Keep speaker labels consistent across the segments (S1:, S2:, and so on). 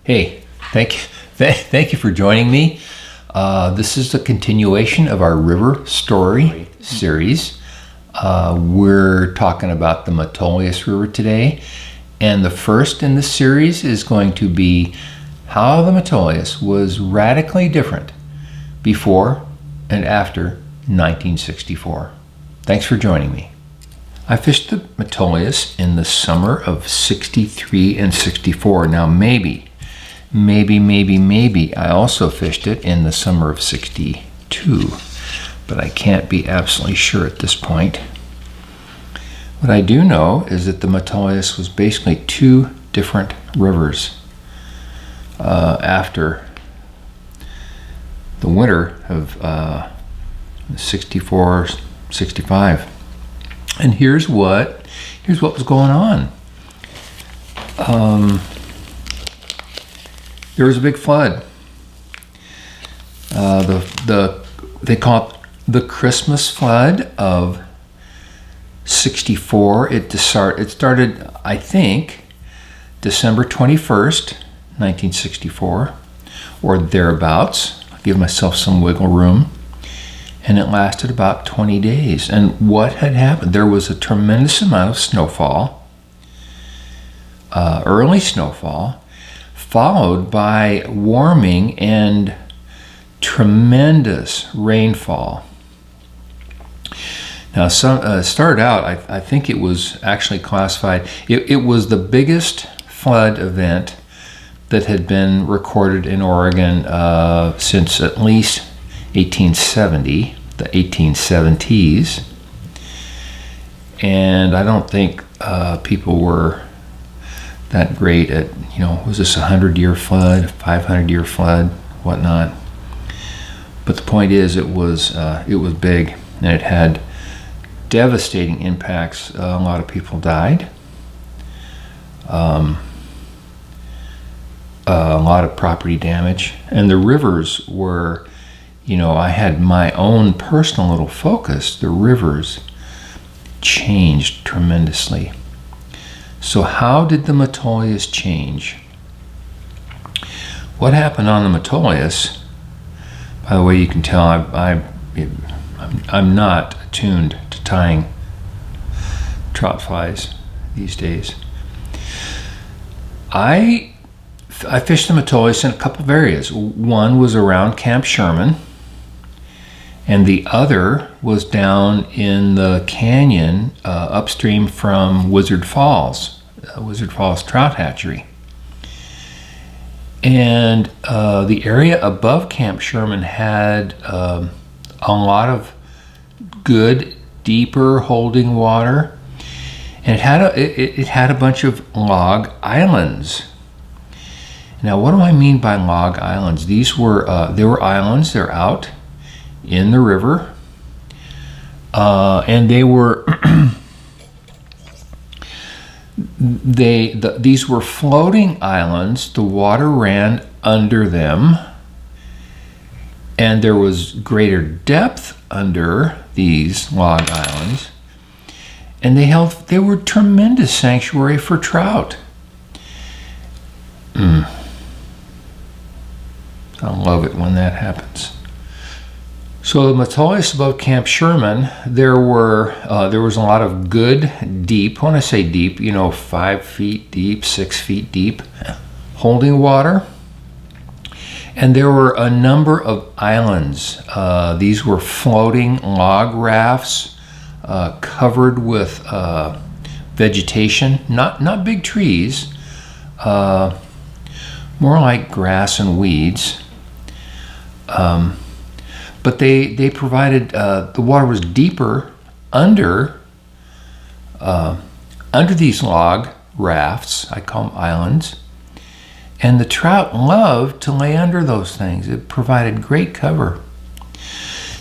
S1: Hey, thank you for joining me. This is a continuation of our river story series. We're talking about the Metolius River today, and the first in the series is going to be how the Metolius was radically different before and after 1964. Thanks for joining me. I fished the Metolius in the summer of 63 and 64. Now maybe I also fished it in the summer of 62, but I can't be absolutely sure at this point. What I do know is that the Metolius was basically two different rivers after the winter of 64, 65. And here's what was going on. There was a big flood. They call it the Christmas flood of 64. It started, I think, December 21st, 1964, or thereabouts. I'll give myself some wiggle room. And it lasted about 20 days. And what had happened? There was a tremendous amount of snowfall, early snowfall, followed by warming and tremendous rainfall. Now, started out, I think it was actually classified, it was the biggest flood event that had been recorded in Oregon since at least 1870, the 1870s. And I don't think people were that great at, was this a 100-year flood, 500-year flood, whatnot. But the point is, it was big, and it had devastating impacts. A lot of people died. A lot of property damage, and the rivers were, I had my own personal little focus. The rivers changed tremendously. So how did the Metolius change? What happened on the Metolius? By the way, you can tell I'm not attuned to tying trout flies these days. I fished the Metolius in a couple of areas. One was around Camp Sherman, and the other was down in the canyon upstream from Wizard Falls Trout Hatchery. And the area above Camp Sherman had a lot of good, deeper holding water, and it had a bunch of log islands. Now, what do I mean by log islands? These were islands. They're out in the river, and they were these were floating islands. The water ran under them, and there was greater depth under these log islands, and they were tremendous sanctuary for trout. I love it when that happens. So the Metolius above Camp Sherman, there was a lot of good, deep, when I say deep, 5 feet deep, 6 feet deep, holding water. And there were a number of islands. These were floating log rafts covered with vegetation, not big trees, more like grass and weeds. But they provided, the water was deeper under these log rafts, I call them islands, and the trout loved to lay under those things. It provided great cover.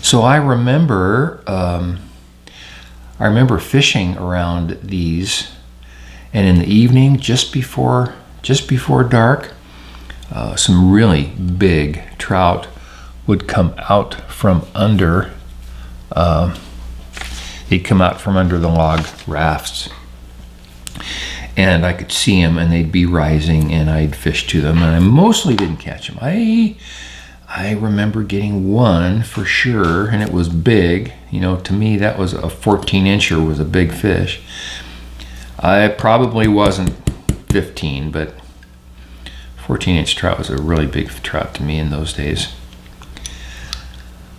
S1: So I remember fishing around these, and in the evening, just before dark, some really big trout would come out from under. They'd come out from under the log rafts. and I could see them, and they'd be rising, and I'd fish to them, and I mostly didn't catch them. I remember getting one for sure, and it was big. You know, to me, that was a 14-incher was a big fish. I probably wasn't 15, but 14-inch trout was a really big trout to me in those days.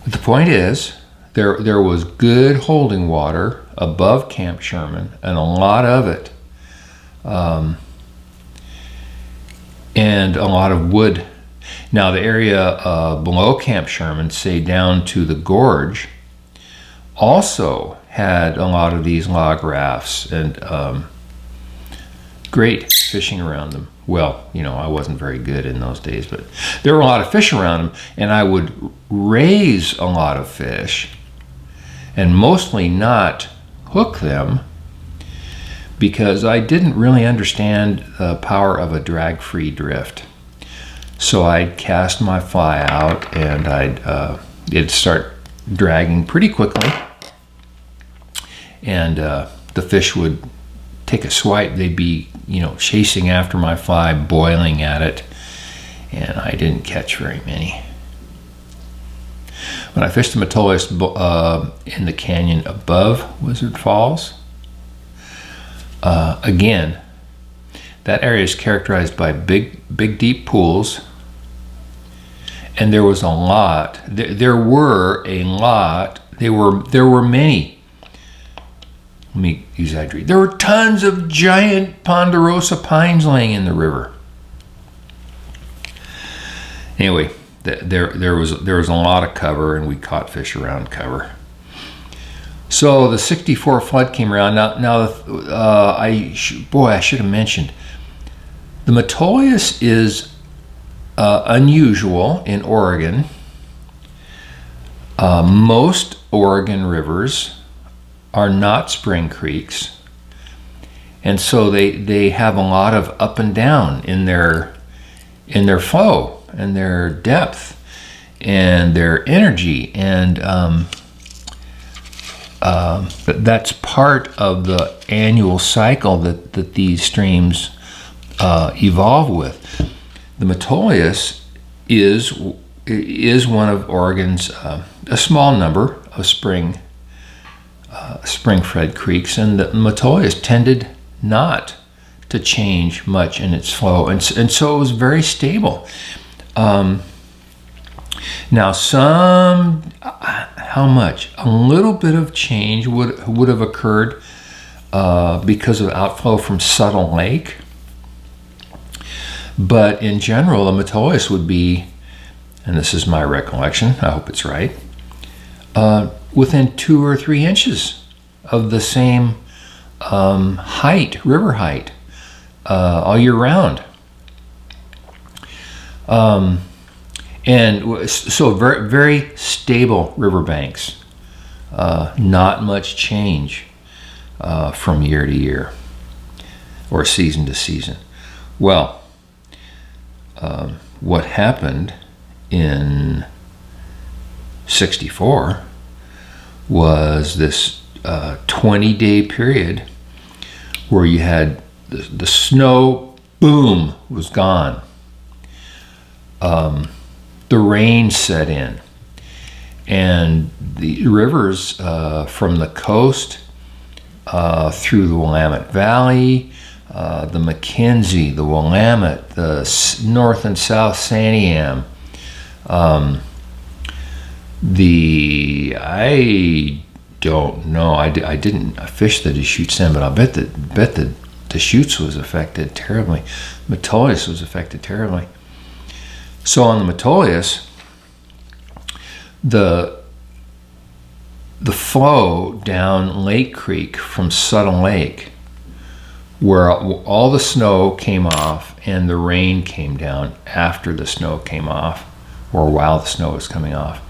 S1: But the point is, there was good holding water above Camp Sherman, and a lot of it, and a lot of wood. Now the area below Camp Sherman, say down to the gorge, also had a lot of these log rafts and great fishing around them. Well, you know, I wasn't very good in those days, but there were a lot of fish around them, and I would raise a lot of fish and mostly not hook them because I didn't really understand the power of a drag-free drift. So I'd cast my fly out, and it'd start dragging pretty quickly, and the fish would take a swipe. They'd be, you know, chasing after my fly, boiling at it, and I didn't catch very many. When I fished the Metolius in the canyon above Wizard Falls, again, that area is characterized by big deep pools, and there was a lot. There were many. Let me exaggerate. There were tons of giant ponderosa pines laying in the river. Anyway, there was a lot of cover, and we caught fish around cover. So the '64 flood came around. I should have mentioned, the Metolius is unusual in Oregon. Most Oregon rivers are not spring creeks, and so they have a lot of up and down in their flow and their depth and their energy, and that's part of the annual cycle that these streams evolve with. The Metolius is one of Oregon's a small number of spring-fed creeks, and the Metolius tended not to change much in its flow, and so it was very stable. Now, how much? A little bit of change would have occurred because of outflow from Subtle Lake, but in general, the Metolius would be, and this is my recollection, I hope it's right, within 2 or 3 inches of the same river height, all year round. And so very, very stable riverbanks, not much change from year to year or season to season. Well, what happened in '64 was this 20-day period where you had the snow, boom, was gone. The rain set in, and the rivers from the coast through the Willamette Valley, the Mackenzie, the Willamette, the North and South Santiam, I don't know. I didn't fish the Deschutes then, but I bet the Deschutes was affected terribly. Metolius was affected terribly. So on the Metolius, the flow down Lake Creek from Subtle Lake, where all the snow came off and the rain came down after the snow came off, or while the snow was coming off,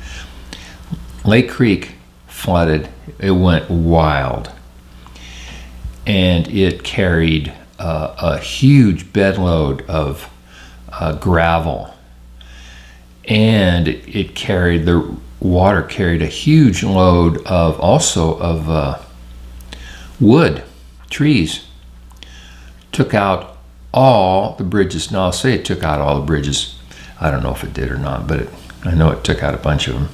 S1: Lake Creek flooded. It went wild, and it carried a huge bedload of gravel, and the water carried a huge load of wood, trees, took out all the bridges. Now, I'll say it took out all the bridges. I don't know if it did or not, but I know it took out a bunch of them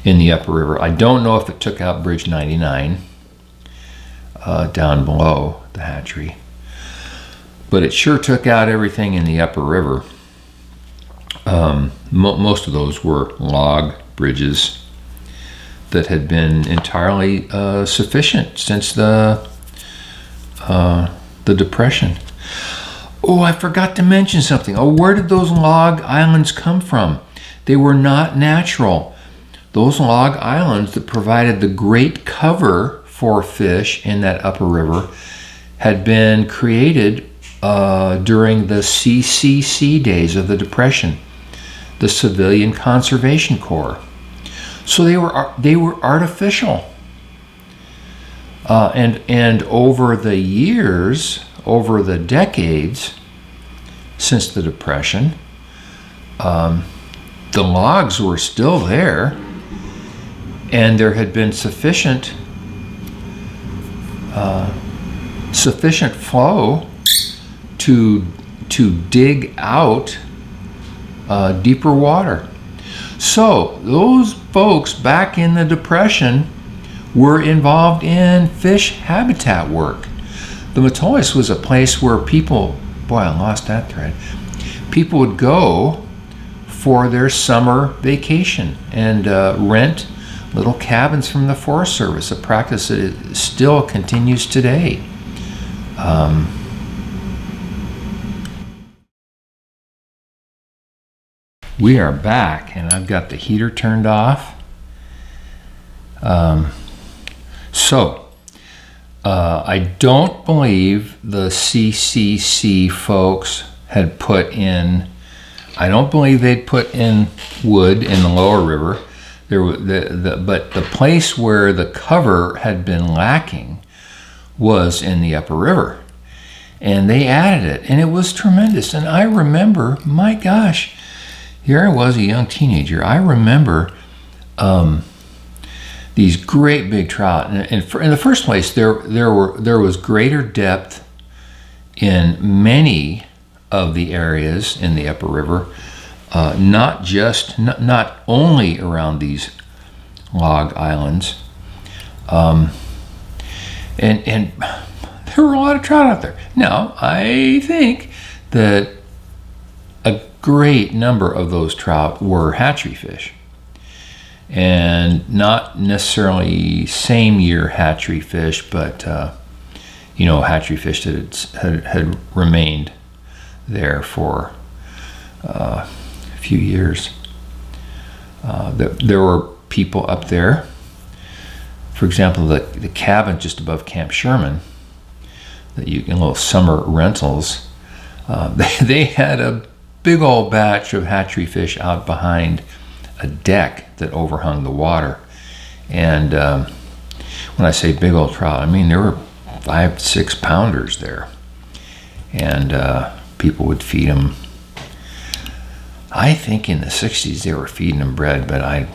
S1: in the upper river. I don't know if it took out Bridge 99 down below the hatchery, but it sure took out everything in the upper river. Most of those were log bridges that had been entirely sufficient since the Depression. Oh, I forgot to mention something. Oh, where did those log islands come from? They were not natural. Those log islands that provided the great cover for fish in that upper river had been created during the CCC days of the Depression, the Civilian Conservation Corps. So they were artificial. And over the years, over the decades since the Depression, the logs were still there, and there had been sufficient flow to dig out deeper water. So those folks back in the Depression were involved in fish habitat work. The Metolius was a place where people, boy, I lost that thread. People would go for their summer vacation and rent little cabins from the Forest Service, a practice that still continues today. We are back, and I've got the heater turned off. I don't believe the CCC folks had put in, I don't believe they'd put in wood in the lower river. But the place where the cover had been lacking was in the upper river. And they added it, and it was tremendous. And I remember, my gosh, here I was, a young teenager. I remember these great big trout. And in the first place, there was greater depth in many of the areas in the upper river, not only around these log islands, and there were a lot of trout out there. Now, I think that a great number of those trout were hatchery fish, and not necessarily same year hatchery fish, but hatchery fish that had remained there for a few years. There were people up there. For example, the cabin just above Camp Sherman, that you can, little summer rentals, they had a big old batch of hatchery fish out behind a deck that overhung the water. And when I say big old trout, I mean there were 5-6 pounders there, and people would feed them. I think in the 60s they were feeding them bread, but I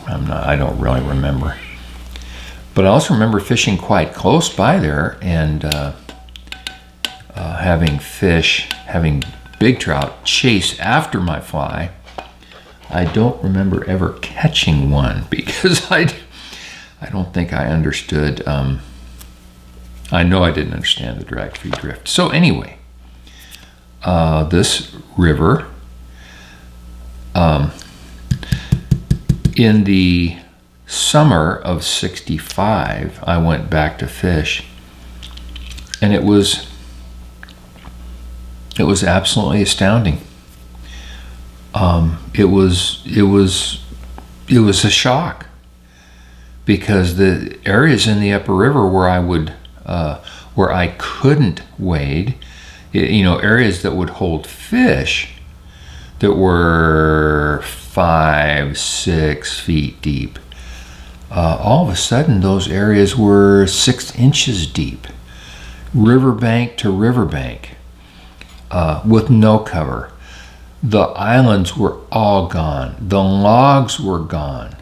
S1: don't really remember. But I also remember fishing quite close by there and having big trout chase after my fly. I don't remember ever catching one because I don't think I understood. I know I didn't understand the direct feed drift. So anyway, this river, in the summer of '65, I went back to fish, and it was absolutely astounding. It was a shock, because the areas in the upper river where I couldn't wade, areas that would hold fish that were 5-6 feet deep, all of a sudden those areas were 6 inches deep, riverbank to riverbank, with no cover. The islands were all gone. The logs were gone.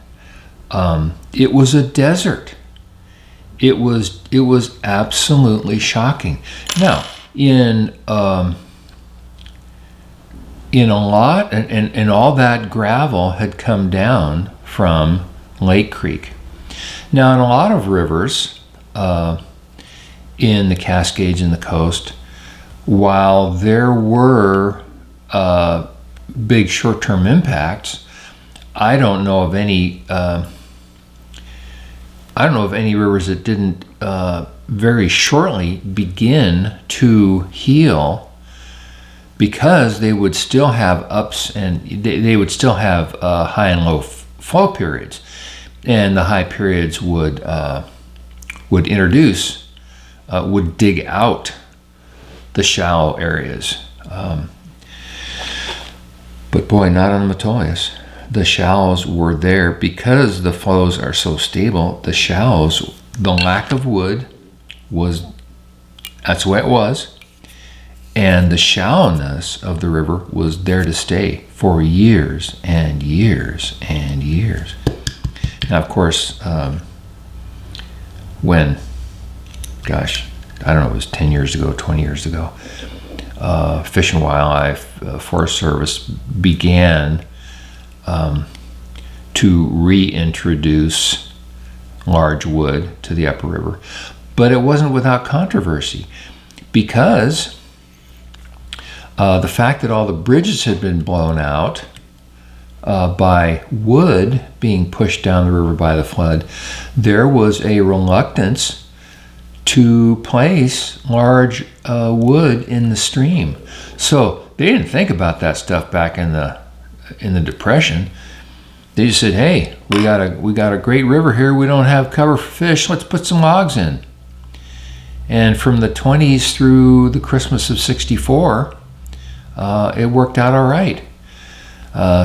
S1: It was a desert. It was absolutely shocking. Now, in a lot, and all that gravel had come down from Lake Creek. Now, in a lot of rivers, in the Cascades and the coast, while there were big short-term impacts, I don't know of any rivers that didn't very shortly begin to heal, because they would still have ups, and they would still have high and low flow periods, and the high periods would dig out the shallow areas. But boy, not on the Metolius. The shallows were there because the flows are so stable. The shallows, the lack of wood that's the way it was. And the shallowness of the river was there to stay for years and years and years. Now, of course, when, gosh, I don't know, it was 10 years ago, 20 years ago, Fish and Wildlife Forest Service began to reintroduce large wood to the upper river. But it wasn't without controversy, because the fact that all the bridges had been blown out by wood being pushed down the river by the flood, there was a reluctance to place large wood in the stream. So they didn't think about that stuff back in the Depression. They just said, "Hey, we got a great river here. We don't have cover for fish. Let's put some logs in." And from the 20s through the Christmas of '64, it worked out all right.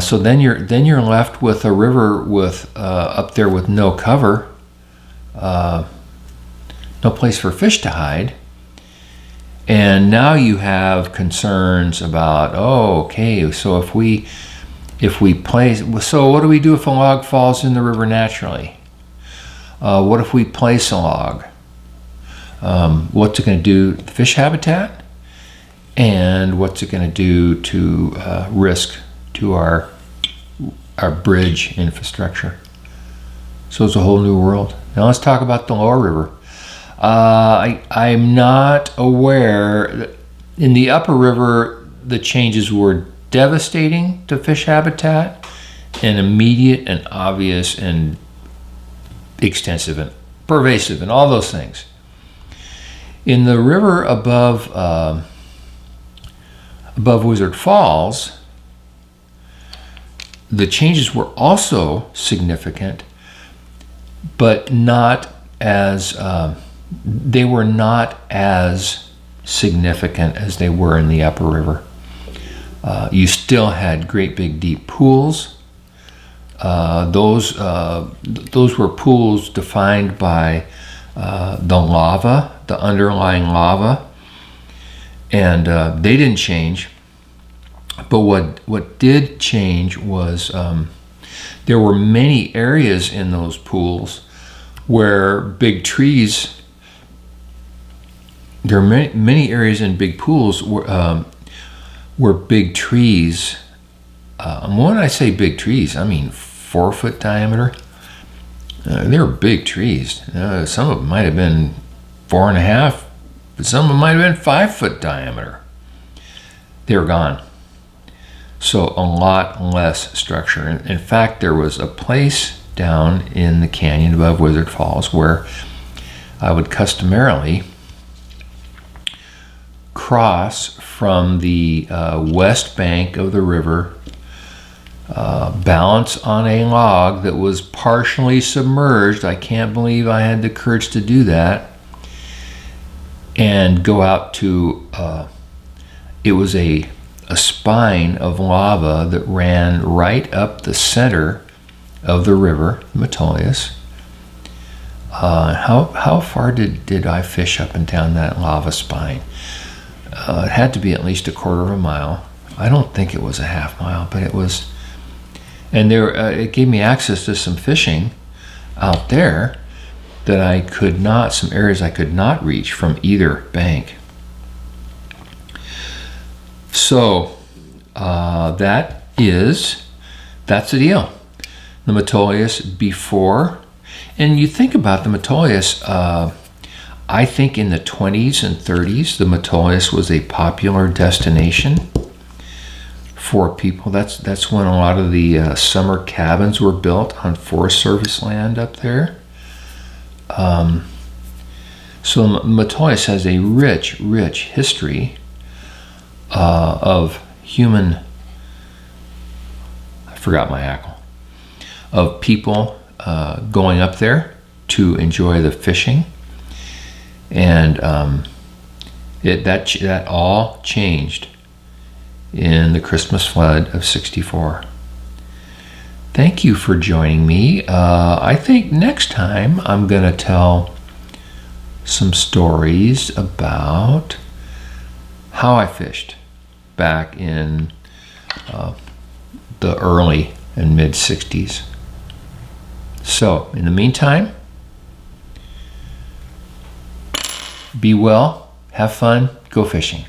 S1: So then you're left with a river with up there with no cover, no place for fish to hide. And now you have concerns about, so if we place, so what do we do if a log falls in the river naturally? What if we place a log? What's it going to do to the fish habitat? And what's it going to do to risk to our bridge infrastructure? So it's a whole new world. Now let's talk about the lower river. I'm not aware that in the upper river the changes were devastating to fish habitat and immediate and obvious and extensive and pervasive and all those things. In the river above Wizard Falls, the changes were also significant, but not as they were not as significant as they were in the upper river. You still had great big deep pools. Those were pools defined by the lava, the underlying lava, and they didn't change. But what did change was there were many areas in those pools where big trees. There are many areas in big pools where big trees. When I say big trees, I mean 4-foot diameter. They were big trees. Some of them might have been 4.5, but some of them might have been 5-foot diameter. They were gone. So a lot less structure. In fact, there was a place down in the canyon above Wizard Falls where I would customarily cross from the west bank of the river, balance on a log that was partially submerged. I can't believe I had the courage to do that. And go out to, it was a spine of lava that ran right up the center of the river, Metolius. How far did I fish up and down that lava spine? It had to be at least 1/4 of a mile. I don't think it was a half mile, but it was. And there, it gave me access to some fishing out there that some areas I could not reach from either bank. So that's the deal. The Metolius before, and you think about the Metolius, I think in the 20s and 30s, the Metolius was a popular destination for people. That's when a lot of the summer cabins were built on Forest Service land up there. So Metolius has a rich history of human, I forgot my hackle, of people going up there to enjoy the fishing. And that all changed in the Christmas flood of '64. Thank you for joining me. I think next time I'm going to tell some stories about how I fished back in the early and mid '60s. So, in the meantime, be well, have fun, go fishing.